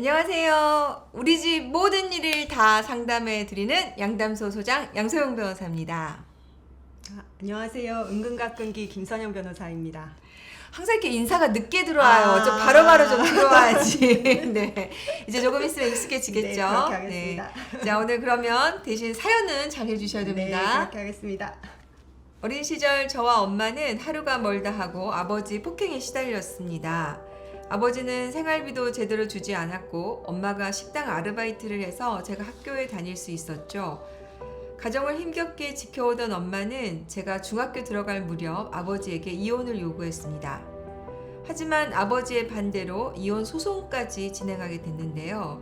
안녕하세요. 우리 집 모든 일을 다 상담해 드리는 양담소 소장 양소영 변호사입니다. 안녕하세요. 은근가끈기 김선영 변호사입니다. 항상 이렇게 인사가 늦게 들어와요. 좀 바로바로 좀 들어와야지. 네. 이제 조금 있으면 익숙해지겠죠. 네, 그렇게 하겠습니다. 네. 자, 오늘 그러면 대신 사연은 잘 해주셔야 됩니다. 네, 그렇게 하겠습니다. 어린 시절 저와 엄마는 하루가 멀다 하고 아버지 폭행에 시달렸습니다. 아버지는 생활비도 제대로 주지 않았고 엄마가 식당 아르바이트를 해서 제가 학교에 다닐 수 있었죠. 가정을 힘겹게 지켜오던 엄마는 제가 중학교 들어갈 무렵 아버지에게 이혼을 요구했습니다. 하지만 아버지의 반대로 이혼 소송까지 진행하게 됐는데요.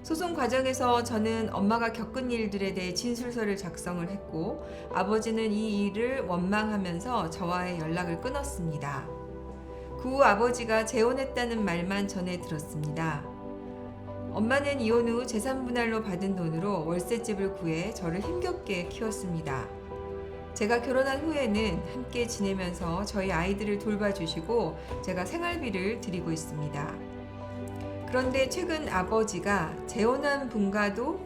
소송 과정에서 저는 엄마가 겪은 일들에 대해 진술서를 작성을 했고 아버지는 이 일을 원망하면서 저와의 연락을 끊었습니다. 그 후 아버지가 재혼했다는 말만 전해 들었습니다. 엄마는 이혼 후 재산분할로 받은 돈으로 월세집을 구해 저를 힘겹게 키웠습니다. 제가 결혼한 후에는 함께 지내면서 저희 아이들을 돌봐주시고 제가 생활비를 드리고 있습니다. 그런데 최근 아버지가 재혼한 분과도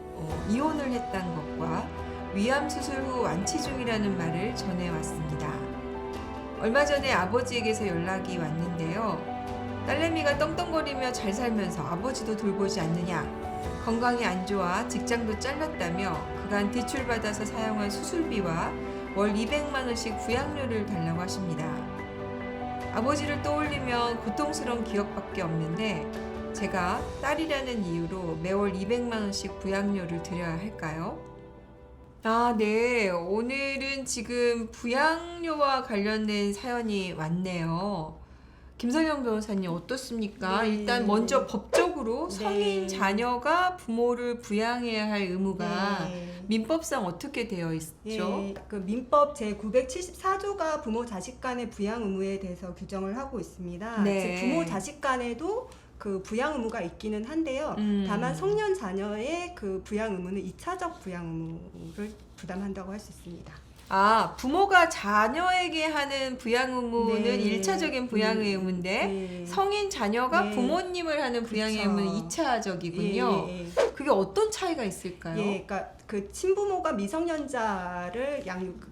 이혼을 했다는 것과 위암 수술 후 완치 중이라는 말을 전해왔습니다. 얼마 전에 아버지에게서 연락이 왔는데요. 딸내미가 떵떵거리며 잘 살면서 아버지도 돌보지 않느냐, 건강이 안 좋아 직장도 잘랐다며 그간 대출받아서 사용한 수술비와 월 200만 원씩 부양료를 달라고 하십니다. 아버지를 떠올리면 고통스러운 기억밖에 없는데 제가 딸이라는 이유로 매월 200만 원씩 부양료를 드려야 할까요? 네. 오늘은 지금 부양료와 관련된 사연이 왔네요. 김선영 변호사님 어떻습니까? 네. 일단 먼저 법적으로 네. 성인 자녀가 부모를 부양해야 할 의무가 네. 민법상 어떻게 되어 있죠? 예, 그 민법 제974조가 부모 자식 간의 부양 의무에 대해서 규정을 하고 있습니다. 네. 즉 부모 자식 간에도 그 부양 의무가 있기는 한데요. 다만 성년 자녀의 그 부양 의무는 2차적 부양 의무를 부담한다고 할 수 있습니다. 부모가 자녀에게 하는 부양 의무는 네. 1차적인 부양의 의무인데 네. 성인 자녀가 네. 부모님을 하는 부양의 그쵸. 의무는 2차적이군요. 예. 그게 어떤 차이가 있을까요? 예, 그러니까 그 친부모가 미성년자를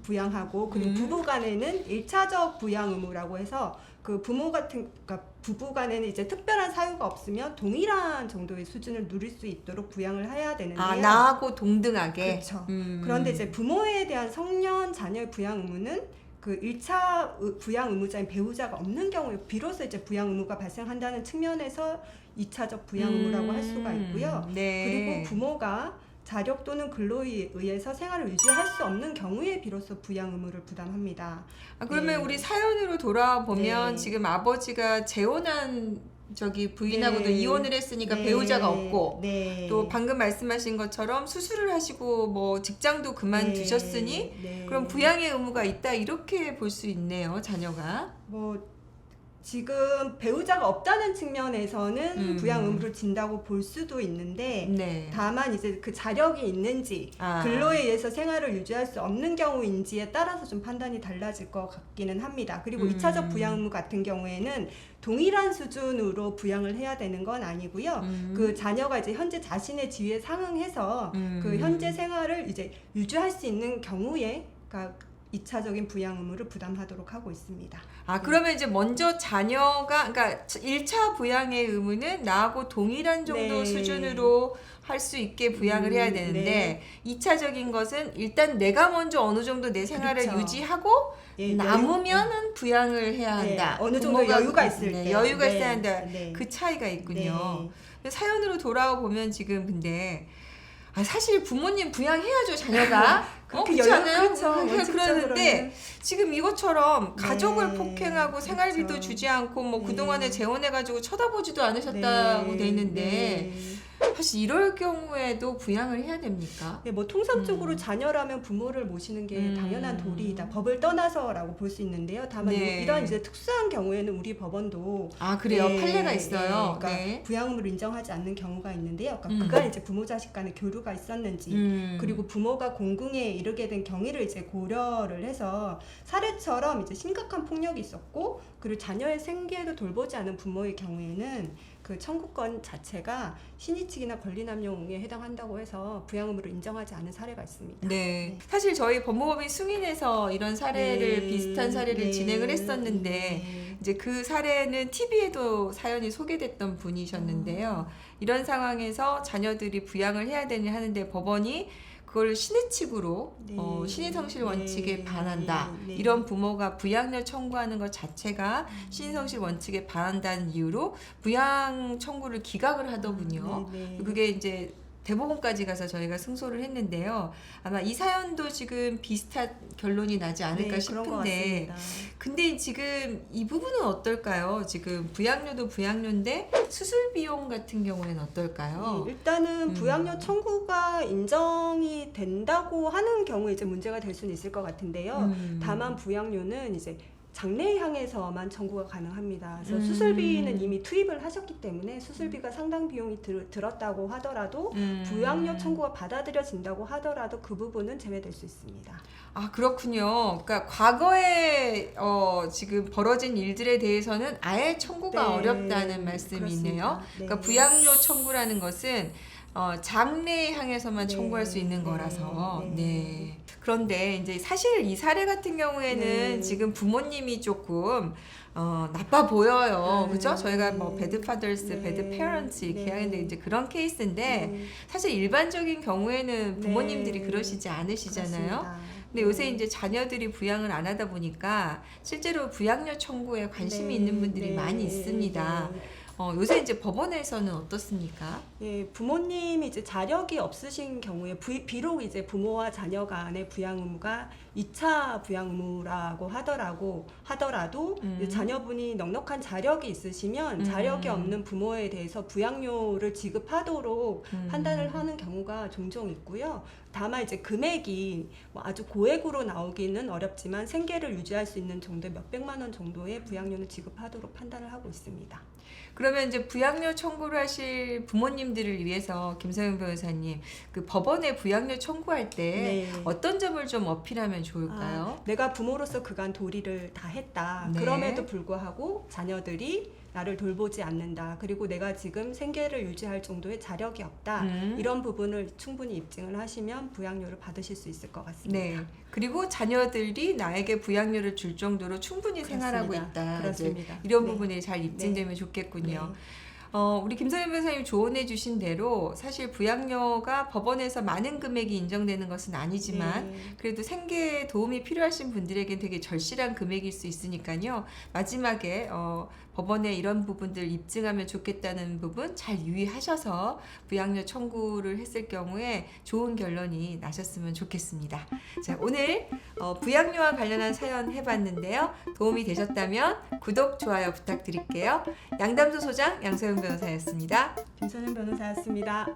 부양하고 그리고 부부 간에는 1차적 부양 의무라고 해서 그 그러니까 부부 간에는 이제 특별한 사유가 없으면 동일한 정도의 수준을 누릴 수 있도록 부양을 해야 되는데요. 나하고 동등하게. 그렇죠. 그런데 이제 부모에 대한 성년 자녀의 부양 의무는 그 1차 부양 의무자인 배우자가 없는 경우에 비로소 이제 부양 의무가 발생한다는 측면에서 2차적 부양 의무라고 할 수가 있고요. 네. 그리고 부모가 자력 또는 근로에 의해서 생활을 유지할 수 없는 경우에 비로소 부양 의무를 부담합니다. 그러면 네. 우리 사연으로 돌아보면 네. 지금 아버지가 재혼한 부인하고도 네. 이혼을 했으니까 네. 배우자가 없고 네. 또 방금 말씀하신 것처럼 수술을 하시고 뭐 직장도 그만두셨으니 네. 그럼 부양의 의무가 있다 이렇게 볼 수 있네요, 자녀가. 뭐 지금 배우자가 없다는 측면에서는 부양 의무를 진다고 볼 수도 있는데 네. 다만 이제 그 자력이 있는지 근로에 의해서 생활을 유지할 수 없는 경우인지에 따라서 좀 판단이 달라질 것 같기는 합니다. 그리고 2차적 부양 의무 같은 경우에는 동일한 수준으로 부양을 해야 되는 건 아니고요. 그 자녀가 이제 현재 자신의 지위에 상응해서 그 현재 생활을 이제 유지할 수 있는 경우에 그러니까 2차적인 부양 의무를 부담하도록 하고 있습니다. 그러면 이제 먼저 자녀가, 그러니까 1차 부양의 의무는 나하고 동일한 정도 네. 수준으로 할 수 있게 부양을 해야 되는데, 네. 2차적인 것은 일단 내가 먼저 어느 정도 내 생활을 그렇죠. 유지하고 예, 남으면은 부양을 해야 한다. 어느 정도 부모가 여유가 있을 때. 여유가 네. 있어야 한다. 네. 그 차이가 있군요. 네. 사연으로 돌아보면 지금 근데 사실 부모님 부양해야죠, 자녀가. 그렇게 그렇지 않아요? 그렇죠. 그러는데 지금 이것처럼 가족을 네. 폭행하고 생활비도 그렇죠. 주지 않고 뭐 네. 그동안에 재혼해가지고 쳐다보지도 않으셨다고 네. 돼 있는데 네. 사실 이럴 경우에도 부양을 해야 됩니까? 네, 뭐 통상적으로 자녀라면 부모를 모시는 게 당연한 도리이다. 법을 떠나서라고 볼 수 있는데요. 다만 네. 이런 이제 특수한 경우에는 우리 법원도 그래요? 네, 판례가 네, 있어요. 그러니까 네. 부양 의무를 인정하지 않는 경우가 있는데요. 그러니까 그간 이제 부모 자식 간의 교류가 있었는지 그리고 부모가 공궁에 이르게 된 경위를 이제 고려를 해서 사례처럼 이제 심각한 폭력이 있었고 그리고 자녀의 생계에도 돌보지 않은 부모의 경우에는 그 청구권 자체가 신의칙이나 권리남용에 해당한다고 해서 부양의무를 인정하지 않은 사례가 있습니다. 네. 사실 저희 법무법인 승인에서 이런 사례를 네. 비슷한 사례를 네. 진행을 했었는데 네. 이제 그 사례는 TV에도 사연이 소개됐던 분이셨는데요. 이런 상황에서 자녀들이 부양을 해야 되니 하는데 법원이 그걸 신의칙으로 네. 신의성실 원칙에 네. 반한다. 네. 이런 부모가 부양료 청구하는 것 자체가 신의성실 원칙에 반한다는 이유로 부양 청구를 기각을 하더군요. 네. 그게 이제 대법원까지 가서 저희가 승소를 했는데요. 아마 이 사연도 지금 비슷한 결론이 나지 않을까 네, 그런 것 싶은데 같습니다. 근데 지금 이 부분은 어떨까요? 지금 부양료도 부양료인데 수술 비용 같은 경우에는 어떨까요? 일단은 부양료 청구가 인정이 된다고 하는 경우에 이제 문제가 될 수는 있을 것 같은데요. 다만 부양료는 이제 장례향에서만 청구가 가능합니다. 그래서 수술비는 이미 투입을 하셨기 때문에 수술비가 상당 비용이 들었다고 하더라도 부양료 청구가 받아들여진다고 하더라도 그 부분은 제외될 수 있습니다. 아, 그렇군요. 그러니까 과거에 지금 벌어진 일들에 대해서는 아예 청구가 네, 어렵다는 말씀이네요. 그렇습니다. 그러니까 네. 부양료 청구라는 것은 장래에 향해서만 네, 청구할 수 있는 네, 거라서. 네. 네. 그런데 이제 사실 이 사례 같은 경우에는 네. 지금 부모님이 조금 나빠 보여요. 네. 그죠? 저희가 뭐 배드 파더스, 네. 배드 페런츠 이렇게 네. 하는데 이제 그런 케이스인데 네. 사실 일반적인 경우에는 부모님들이 네. 그러시지 않으시잖아요. 그렇습니다. 근데 요새 이제 자녀들이 부양을 안 하다 보니까 실제로 부양료 청구에 관심이 네, 있는 분들이 네, 많이 있습니다. 네. 요새 이제 법원에서는 어떻습니까? 예, 부모님이 이제 자력이 없으신 경우에 비록 이제 부모와 자녀 간의 부양 의무가 2차 부양 의무라고 하더라도 이제 자녀분이 넉넉한 자력이 있으시면 자력이 없는 부모에 대해서 부양료를 지급하도록 판단을 하는 경우가 종종 있고요. 다만 이제 금액이 뭐 아주 고액으로 나오기는 어렵지만 생계를 유지할 수 있는 정도의 몇백만 원 정도의 부양료는 지급하도록 판단을 하고 있습니다. 그러면 이제 부양료 청구를 하실 부모님들을 위해서 김서영 변호사님, 그 법원에 부양료 청구할 때 네. 어떤 점을 좀 어필하면 좋을까요? 내가 부모로서 그간 도리를 다 했다. 네. 그럼에도 불구하고 자녀들이 나를 돌보지 않는다. 그리고 내가 지금 생계를 유지할 정도의 자력이 없다. 이런 부분을 충분히 입증을 하시면 부양료를 받으실 수 있을 것 같습니다. 네. 그리고 자녀들이 나에게 부양료를 줄 정도로 충분히 생활하고 그렇습니다. 있다. 그렇습니다. 이제 이런 네. 부분이 잘 입증되면 네. 좋겠군요. 네. 우리 김서연 변호사님 조언해 주신 대로 사실 부양료가 법원에서 많은 금액이 인정되는 것은 아니지만 네. 그래도 생계에 도움이 필요하신 분들에겐 되게 절실한 금액일 수 있으니까요. 마지막에 법원에 이런 부분들 입증하면 좋겠다는 부분 잘 유의하셔서 부양료 청구를 했을 경우에 좋은 결론이 나셨으면 좋겠습니다. 자, 오늘 부양료와 관련한 사연 해봤는데요. 도움이 되셨다면 구독, 좋아요 부탁드릴게요. 양담소 소장 양서영 변호사였습니다. 김선은 변호사였습니다.